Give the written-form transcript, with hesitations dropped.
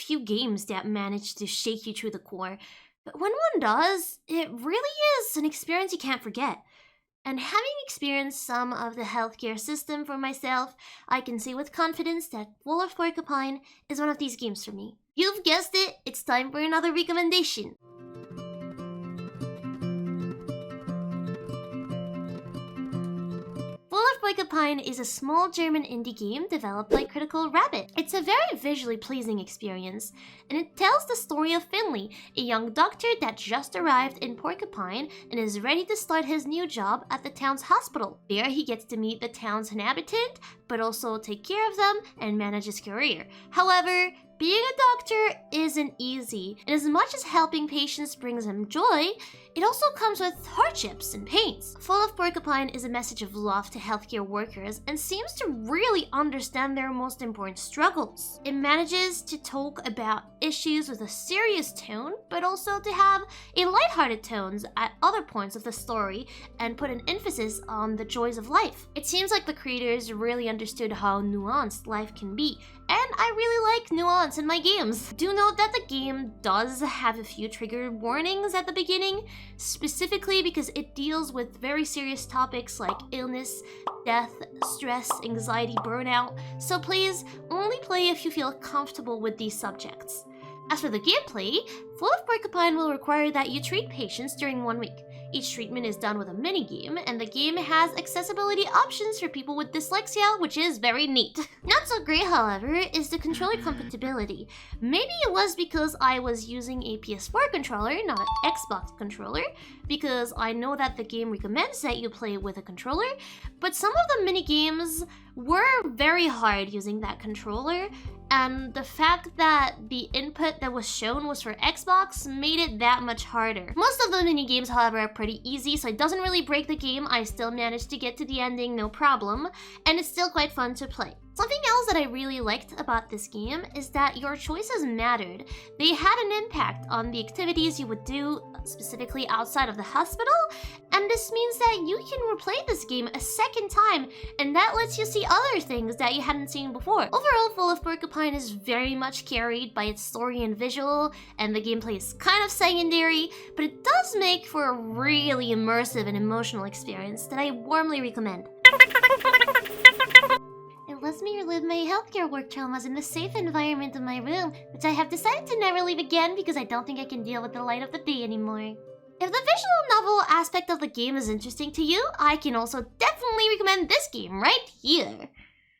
few games that manage to shake you to the core, but when one does, it really is an experience you can't forget. And having experienced some of the healthcare system for myself, I can say with confidence that Fall of Porcupine is one of these games for me. You've guessed it, it's time for another recommendation. Fall of Porcupine is a small German indie game developed by Critical Rabbit. It's a very visually pleasing experience, and it tells the story of Finley, a young doctor that just arrived in Porcupine and is ready to start his new job at the town's hospital. There he gets to meet the town's inhabitant, but also take care of them and manage his career. However, being a doctor isn't easy, and as much as helping patients brings him joy, it also comes with hardships and pains. Fall of Porcupine is a message of love to healthcare workers and seems to really understand their most important struggles. It manages to talk about issues with a serious tone, but also to have a lighthearted tones at other points of the story and put an emphasis on the joys of life. It seems like the creators really understood how nuanced life can be, and I really like nuance in my games. Do note that the game does have a few trigger warnings at the beginning, specifically because it deals with very serious topics like illness, death, stress, anxiety, burnout, so please only play if you feel comfortable with these subjects. As for the gameplay, Fall of Porcupine will require that you treat patients during 1 week. Each treatment is done with a mini-game, and the game has accessibility options for people with dyslexia, which is very neat. Not so great, however, is the controller compatibility. Maybe it was because I was using a PS4 controller, not an Xbox controller, because I know that the game recommends that you play with a controller, but some of the mini-games were very hard using that controller, and the fact that the input that was shown was for Xbox made it that much harder. Most of the mini-games, however, are pretty easy, so it doesn't really break the game. I still managed to get to the ending no problem, and it's still quite fun to play. Something else that I really liked about this game is that your choices mattered. They had an impact on the activities you would do, specifically outside of the hospital, and this means that you can replay this game a second time, and that lets you see other things that you hadn't seen before. Overall, Fall of Porcupine is very much carried by its story and visual, and the gameplay is kind of secondary, but it does make for a really immersive and emotional experience that I warmly recommend. It lets me relive my healthcare work traumas in the safe environment of my room, which I have decided to never leave again because I don't think I can deal with the light of the day anymore. If the visual novel aspect of the game is interesting to you, I can also definitely recommend this game right here.